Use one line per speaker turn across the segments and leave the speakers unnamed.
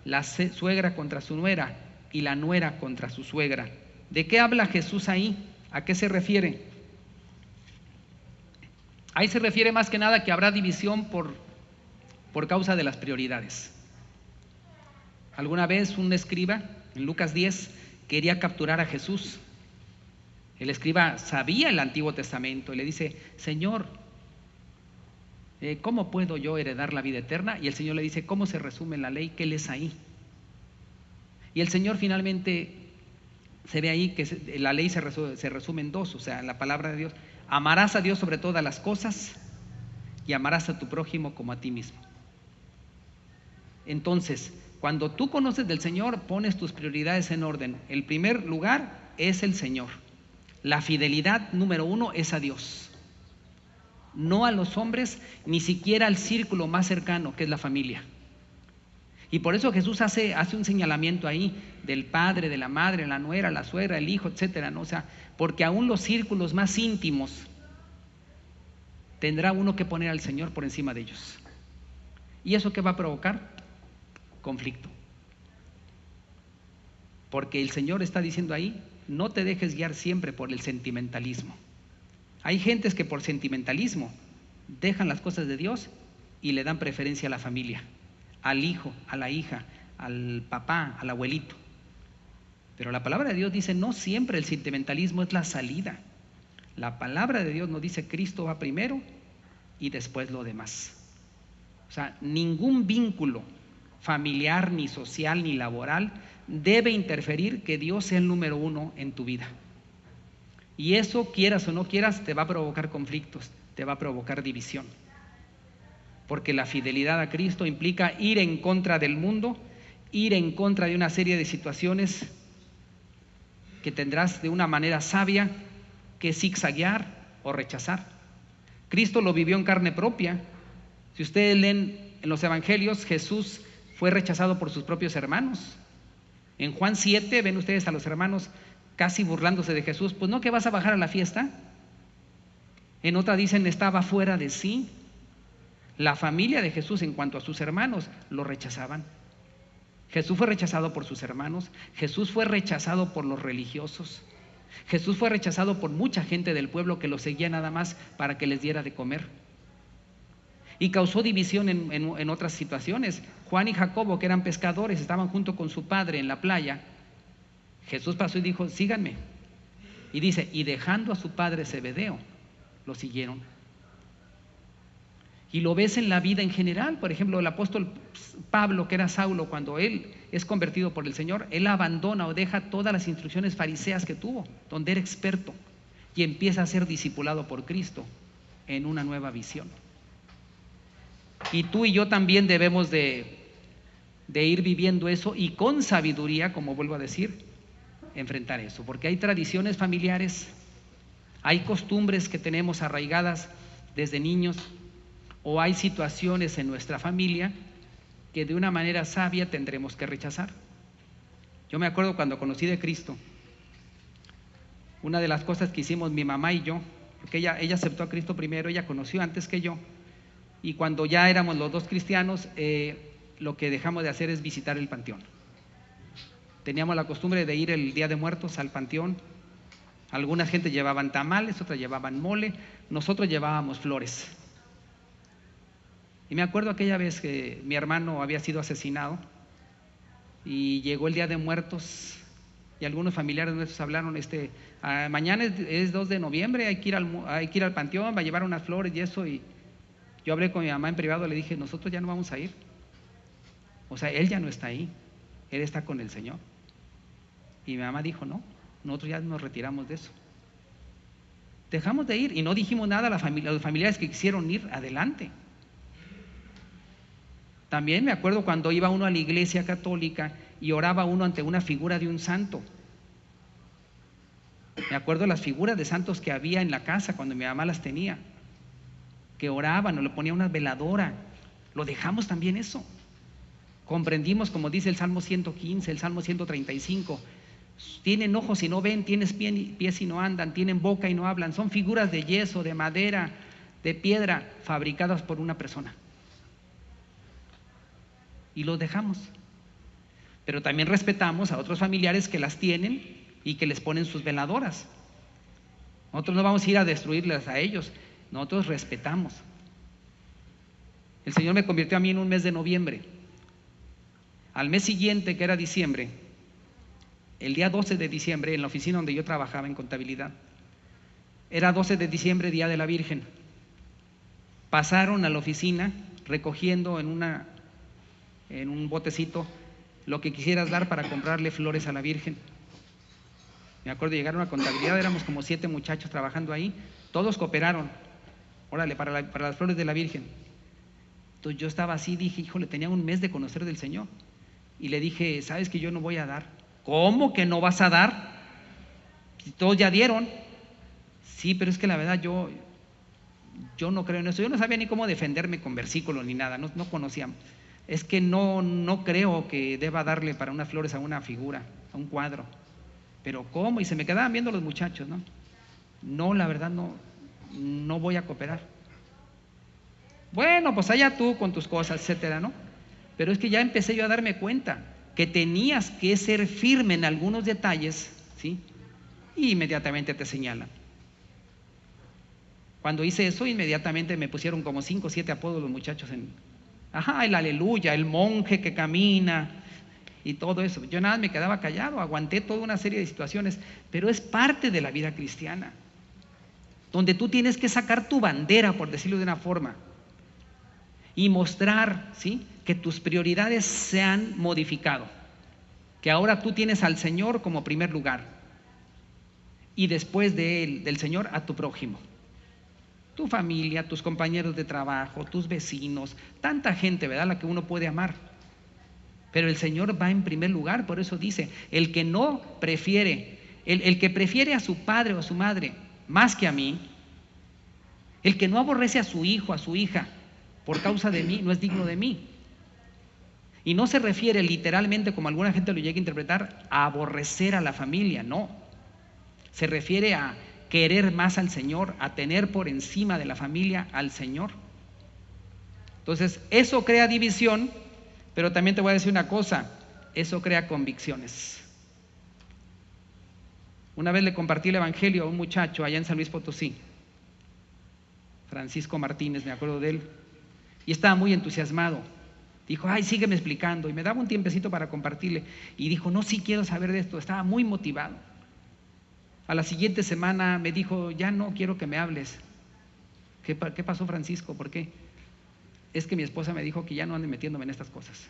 la suegra contra su nuera y la nuera contra su suegra. ¿De qué habla Jesús ahí? ¿A qué se refiere? Ahí se refiere más que nada que habrá división por causa de las prioridades. Alguna vez un escriba, en Lucas 10, quería capturar a Jesús. El escriba sabía el Antiguo Testamento y le dice: Señor, ¿cómo puedo yo heredar la vida eterna? Y el Señor le dice: ¿cómo se resume en la ley? ¿Qué lees ahí? Y el Señor finalmente se ve ahí que la ley se resume en dos, o sea, la palabra de Dios: amarás a Dios sobre todas las cosas y amarás a tu prójimo como a ti mismo. Entonces, cuando tú conoces del Señor, pones tus prioridades en orden. El primer lugar es el Señor. La fidelidad número uno es a Dios, no a los hombres, ni siquiera al círculo más cercano, que es la familia. Y por eso Jesús hace un señalamiento ahí del padre, de la madre, la nuera, la suegra, el hijo, etcétera, ¿no? O sea, porque aún los círculos más íntimos tendrá uno que poner al Señor por encima de ellos. ¿Y eso qué va a provocar? Conflicto. Porque el Señor está diciendo ahí: no te dejes guiar siempre por el sentimentalismo. Hay gentes que por sentimentalismo dejan las cosas de Dios y le dan preferencia a la familia, al hijo, a la hija, al papá, al abuelito. Pero la palabra de Dios dice: no siempre el sentimentalismo es la salida. La palabra de Dios nos dice: Cristo va primero y después lo demás. O sea, ningún vínculo familiar, ni social, ni laboral debe interferir que Dios sea el número uno en tu vida. Y eso, quieras o no quieras, te va a provocar conflictos, te va a provocar división. Porque la fidelidad a Cristo implica ir en contra del mundo, ir en contra de una serie de situaciones que tendrás de una manera sabia que zigzaguear o rechazar. Cristo lo vivió en carne propia. Si ustedes leen en los evangelios, Jesús fue rechazado por sus propios hermanos. En Juan 7 ven ustedes a los hermanos casi burlándose de Jesús: pues no, que vas a bajar a la fiesta. En otra dicen: estaba fuera de sí. La familia de Jesús, en cuanto a sus hermanos, lo rechazaban. Jesús fue rechazado por sus hermanos, Jesús fue rechazado por los religiosos, Jesús fue rechazado por mucha gente del pueblo que lo seguía nada más para que les diera de comer. Y causó división en otras situaciones. Juan y Jacobo, que eran pescadores, estaban junto con su padre en la playa. Jesús pasó y dijo: síganme. Y dice: y dejando a su padre Zebedeo, lo siguieron. Y lo ves en la vida en general. Por ejemplo, el apóstol Pablo, que era Saulo, cuando él es convertido por el Señor, él abandona o deja todas las instrucciones fariseas que tuvo, donde era experto, y empieza a ser discipulado por Cristo en una nueva visión. Y tú y yo también debemos de ir viviendo eso, y con sabiduría, como vuelvo a decir, enfrentar eso. Porque hay tradiciones familiares, hay costumbres que tenemos arraigadas desde niños, o hay situaciones en nuestra familia que de una manera sabia tendremos que rechazar. Yo me acuerdo cuando conocí de Cristo, una de las cosas que hicimos mi mamá y yo, porque ella aceptó a Cristo primero, ella conoció antes que yo, y cuando ya éramos los dos cristianos, lo que dejamos de hacer es visitar el panteón. Teníamos la costumbre de ir el Día de Muertos al panteón. Alguna gente llevaban tamales, otras llevaban mole, nosotros llevábamos flores. Y me acuerdo aquella vez que mi hermano había sido asesinado y llegó el Día de Muertos, y algunos familiares nuestros hablaron: mañana es 2 de noviembre, hay que ir al panteón, va a llevar unas flores y eso. Y yo hablé con mi mamá en privado, le dije: nosotros ya no vamos a ir. O sea, él ya no está ahí, él está con el Señor. Y mi mamá dijo: no, nosotros ya nos retiramos de eso. Dejamos de ir y no dijimos nada a los familiares que quisieron ir adelante. También me acuerdo cuando iba uno a la iglesia católica y oraba uno ante una figura de un santo. Me acuerdo las figuras de santos que había en la casa cuando mi mamá las tenía, que oraban o le ponía una veladora. Lo dejamos también eso. Comprendimos, como dice el Salmo 115, el Salmo 135, tienen ojos y no ven, tienen pies y no andan, tienen boca y no hablan. Son figuras de yeso, de madera, de piedra, fabricadas por una persona. Y los dejamos. pero también respetamos a otros familiares que las tienen y que les ponen sus veladoras. Nosotros no vamos a ir a destruirlas a ellos, nosotros respetamos. El Señor me convirtió a mí en un mes de noviembre. Al mes siguiente, que era diciembre, el día 12 de diciembre, en la oficina donde yo trabajaba en contabilidad, era 12 de diciembre, Día de la Virgen. Pasaron a la oficina recogiendo en un botecito lo que quisieras dar para comprarle flores a la Virgen. Me acuerdo, llegaron a contabilidad, éramos como 7 muchachos trabajando ahí, todos cooperaron, órale, para las flores de la Virgen. Entonces yo estaba así, dije, híjole, tenía un mes de conocer del Señor, y le dije, ¿sabes que yo no voy a dar? ¿Cómo que no vas a dar? Si todos ya dieron. Sí, pero es que la verdad yo no creo en eso. Yo no sabía ni cómo defenderme con versículos ni nada, no conocía. Es que no creo que deba darle para unas flores a una figura, a un cuadro. Pero ¿cómo? Y se me quedaban viendo los muchachos, ¿no? No, la verdad no voy a cooperar. Bueno, pues allá tú con tus cosas, etcétera, ¿no? Pero es que ya empecé yo a darme cuenta que tenías que ser firme en algunos detalles, ¿sí? Y inmediatamente te señalan. Cuando hice eso, inmediatamente me pusieron como 5 o 7 apodos los muchachos el aleluya, el monje que camina y todo eso. Yo nada, me quedaba callado, aguanté toda una serie de situaciones, pero es parte de la vida cristiana, donde tú tienes que sacar tu bandera, por decirlo de una forma, y mostrar, ¿sí?, que tus prioridades se han modificado, que ahora tú tienes al Señor como primer lugar y después del Señor a tu prójimo, tu familia, tus compañeros de trabajo, tus vecinos, tanta gente, ¿verdad?, la que uno puede amar. Pero el Señor va en primer lugar. Por eso dice, el que no prefiere, el que prefiere a su padre o a su madre más que a mí, el que no aborrece a su hijo, a su hija, por causa de mí, no es digno de mí. Y no se refiere literalmente, como alguna gente lo llega a interpretar, a aborrecer a la familia, no. Se refiere a querer más al Señor, a tener por encima de la familia al Señor. Entonces, eso crea división, pero también te voy a decir una cosa, eso crea convicciones. Una vez le compartí el evangelio a un muchacho allá en San Luis Potosí, Francisco Martínez, me acuerdo de él, y estaba muy entusiasmado. Dijo, ay, sígueme explicando, y me daba un tiempecito para compartirle, y dijo, no, sí quiero saber de esto, estaba muy motivado. A la siguiente semana me dijo, ya no quiero que me hables. ¿Qué pasó, Francisco? ¿Por qué? Es que mi esposa me dijo que ya no ande metiéndome en estas cosas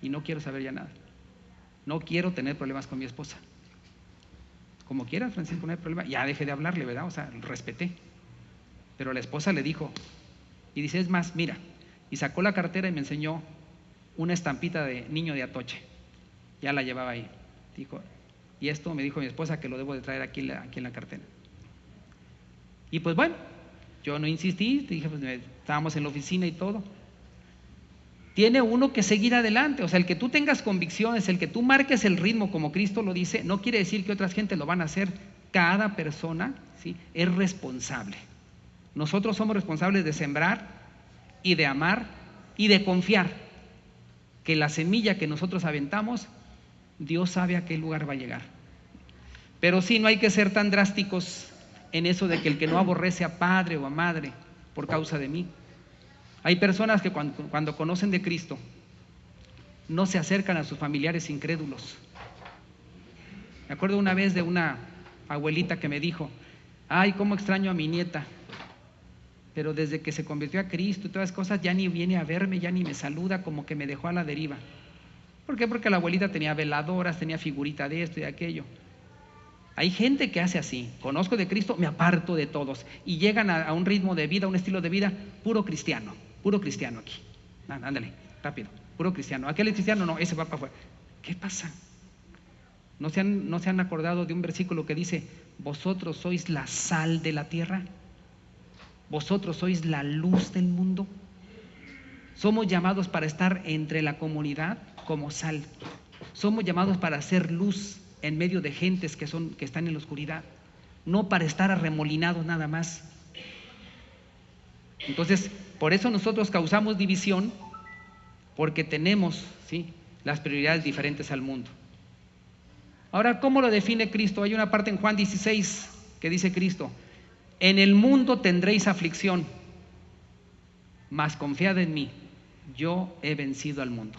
y no quiero saber ya nada. No quiero tener problemas con mi esposa. Como quieras, Francisco, no hay problema. Ya dejé de hablarle, ¿verdad? O sea, respeté. Pero la esposa le dijo, y dice, es más, mira, y sacó la cartera y me enseñó una estampita de niño de Atoche. Ya la llevaba ahí. Dijo, y esto me dijo mi esposa que lo debo de traer aquí en la cartera. Y pues bueno, yo no insistí, dije, pues estábamos en la oficina y todo. Tiene uno que seguir adelante, o sea, el que tú tengas convicciones, el que tú marques el ritmo como Cristo lo dice, no quiere decir que otras gentes lo van a hacer. Cada persona, ¿sí?, es responsable. Nosotros somos responsables de sembrar y de amar y de confiar que la semilla que nosotros aventamos, Dios sabe a qué lugar va a llegar. Pero sí, no hay que ser tan drásticos en eso de que el que no aborrece a padre o a madre por causa de mí. Hay personas que cuando conocen de Cristo no se acercan a sus familiares incrédulos. Me acuerdo una vez de una abuelita que me dijo, ay, cómo extraño a mi nieta, pero desde que se convirtió a Cristo y todas las cosas ya ni viene a verme, ya ni me saluda, como que me dejó a la deriva. ¿Por qué? Porque la abuelita tenía veladoras, tenía figurita de esto y de aquello. Hay gente que hace así, conozco de Cristo, me aparto de todos, y llegan a un ritmo de vida, a un estilo de vida puro cristiano aquí. Ándale, rápido, puro cristiano. ¿Aquel es cristiano? No, ese va para afuera. ¿Qué pasa? ¿No se han acordado de un versículo que dice, vosotros sois la sal de la tierra? Vosotros sois la luz del mundo. Somos llamados para estar entre la comunidad como sal. Somos llamados para hacer luz en medio de gentes que están en la oscuridad, no para estar arremolinados nada más. Entonces, por eso nosotros causamos división, porque tenemos, ¿sí?, las prioridades diferentes al mundo. Ahora, ¿cómo lo define Cristo? Hay una parte en Juan 16 que dice Cristo: en el mundo tendréis aflicción, mas confiad en mí, yo he vencido al mundo.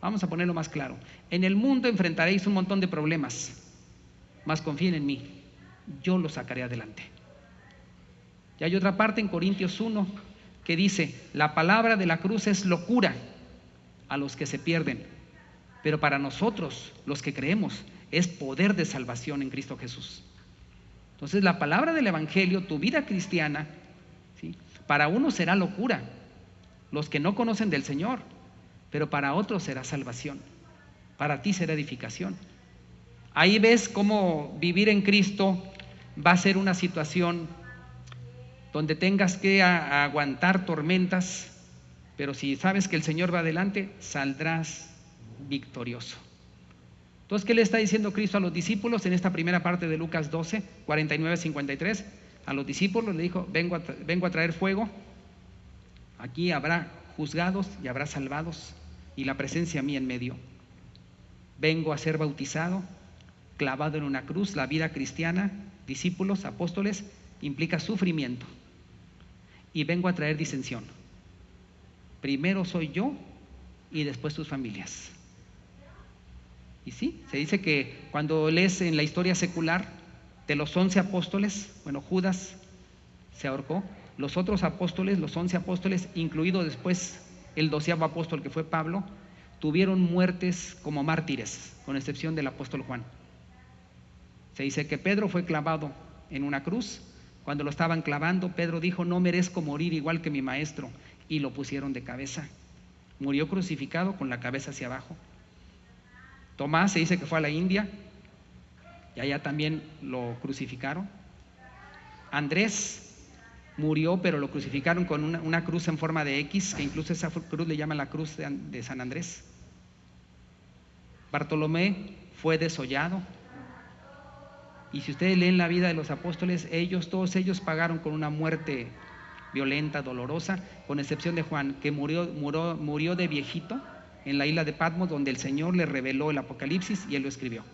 Vamos a ponerlo más claro. En el mundo enfrentaréis un montón de problemas, mas confíen en mí, yo los sacaré adelante. Y hay otra parte en Corintios 1 que dice: la palabra de la cruz es locura a los que se pierden, pero para nosotros, los que creemos, es poder de salvación en Cristo Jesús. Entonces, la palabra del Evangelio, tu vida cristiana, ¿sí?, para unos será locura, los que no conocen del Señor, pero para otros será salvación, para ti será edificación. Ahí ves cómo vivir en Cristo va a ser una situación donde tengas que aguantar tormentas, pero si sabes que el Señor va adelante, saldrás victorioso. Entonces, ¿qué le está diciendo Cristo a los discípulos en esta primera parte de Lucas 12, 49-53? A los discípulos le dijo: vengo a traer fuego, aquí habrá juzgados y habrá salvados, y la presencia mía en medio. Vengo a ser bautizado, clavado en una cruz. La vida cristiana, discípulos, apóstoles, implica sufrimiento, y vengo a traer disensión. Primero soy yo y después tus familias. Y sí, se dice que cuando lees en la historia secular, de los 11 apóstoles, bueno, Judas se ahorcó, los otros apóstoles, los 11 apóstoles, incluido después el 12º apóstol que fue Pablo, tuvieron muertes como mártires, con excepción del apóstol Juan. Se dice que Pedro fue clavado en una cruz. Cuando lo estaban clavando, Pedro dijo: no merezco morir igual que mi maestro, y lo pusieron de cabeza. Murió crucificado con la cabeza hacia abajo. Tomás se dice que fue a la India y allá también lo crucificaron. Andrés murió, pero lo crucificaron con una cruz en forma de X, que incluso esa cruz le llaman la cruz de San Andrés. Bartolomé fue desollado. Y si ustedes leen la vida de los apóstoles, todos ellos pagaron con una muerte violenta, dolorosa, con excepción de Juan, que murió de viejito en la isla de Patmos, donde el Señor le reveló el Apocalipsis y él lo escribió.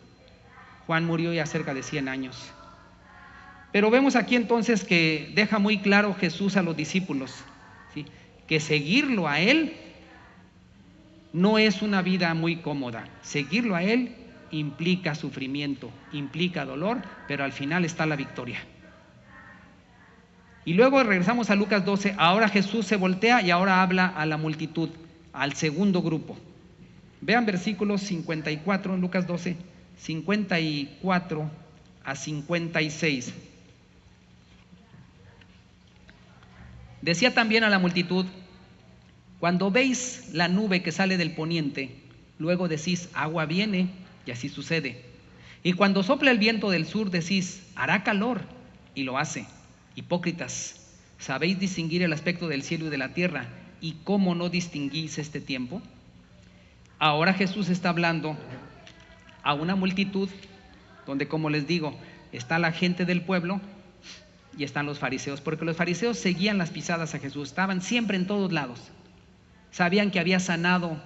Juan murió ya cerca de 100 años. Pero vemos aquí entonces que deja muy claro Jesús a los discípulos, ¿sí?, que seguirlo a él no es una vida muy cómoda. Seguirlo a él implica sufrimiento, implica dolor, pero al final está la victoria. Y luego regresamos a Lucas 12. Ahora Jesús se voltea y ahora habla a la multitud, al segundo grupo. Vean versículos 54 en Lucas 12, 54 a 56. Decía también a la multitud: cuando veis la nube que sale del poniente, luego decís: agua viene, y así sucede. Y cuando sopla el viento del sur, decís: hará calor, y lo hace. Hipócritas, ¿sabéis distinguir el aspecto del cielo y de la tierra? ¿Y cómo no distinguís este tiempo? Ahora Jesús está hablando a una multitud donde, como les digo, está la gente del pueblo y están los fariseos, porque los fariseos seguían las pisadas a Jesús, estaban siempre en todos lados. Sabían que había sanado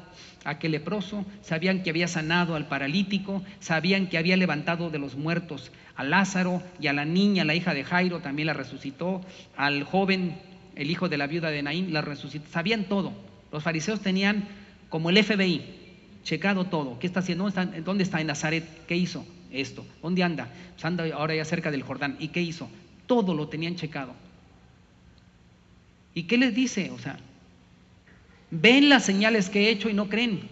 a aquel leproso, sabían que había sanado al paralítico, sabían que había levantado de los muertos a Lázaro, y a la niña, la hija de Jairo, también la resucitó, al joven, el hijo de la viuda de Naín, la resucitó. Sabían todo. Los fariseos tenían como el FBI, checado todo. ¿Qué está haciendo? ¿Dónde está? En Nazaret. ¿Qué hizo? Esto. ¿Dónde anda? Pues anda ahora ya cerca del Jordán. ¿Y qué hizo? Todo lo tenían checado. ¿Y qué les dice? O sea, ven las señales que he hecho y no creen.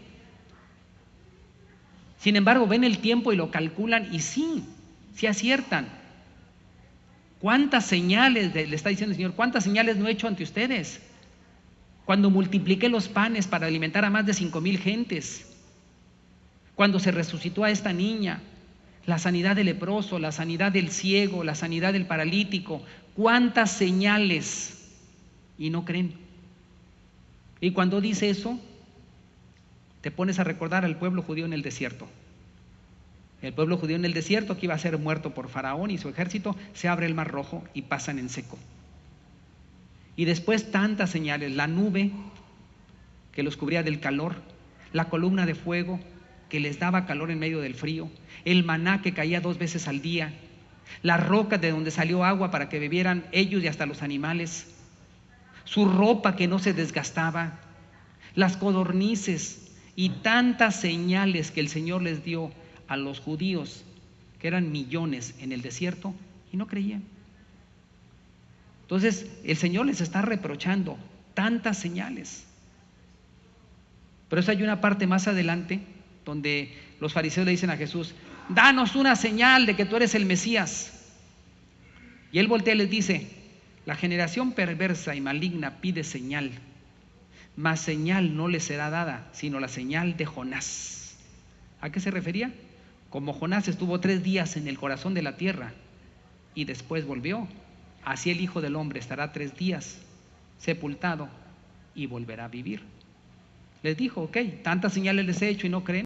Sin embargo, ven el tiempo y lo calculan y sí aciertan. ¿Cuántas señales, le está diciendo el Señor, cuántas señales no he hecho ante ustedes? Cuando multipliqué los panes para alimentar a más de 5,000 gentes, cuando se resucitó a esta niña, la sanidad del leproso, la sanidad del ciego, la sanidad del paralítico, cuántas señales, y no creen. Y cuando dice eso, te pones a recordar al pueblo judío en el desierto. El pueblo judío en el desierto, que iba a ser muerto por Faraón y su ejército, se abre el mar rojo y pasan en seco. Y después tantas señales, la nube que los cubría del calor, la columna de fuego que les daba calor en medio del frío, el maná que caía 2 veces al día, las rocas de donde salió agua para que bebieran ellos y hasta los animales, su ropa que no se desgastaba, las codornices y tantas señales que el Señor les dio a los judíos, que eran millones en el desierto, y no creían. Entonces el Señor les está reprochando tantas señales. Pero eso hay una parte más adelante donde los fariseos le dicen a Jesús: danos una señal de que tú eres el Mesías. Y él voltea y les dice: la generación perversa y maligna pide señal, mas señal no le será dada, sino la señal de Jonás. ¿A qué se refería? Como Jonás estuvo 3 días en el corazón de la tierra y después volvió, así el Hijo del Hombre estará 3 días sepultado y volverá a vivir. Les dijo: ok, tantas señales les he hecho y no creen.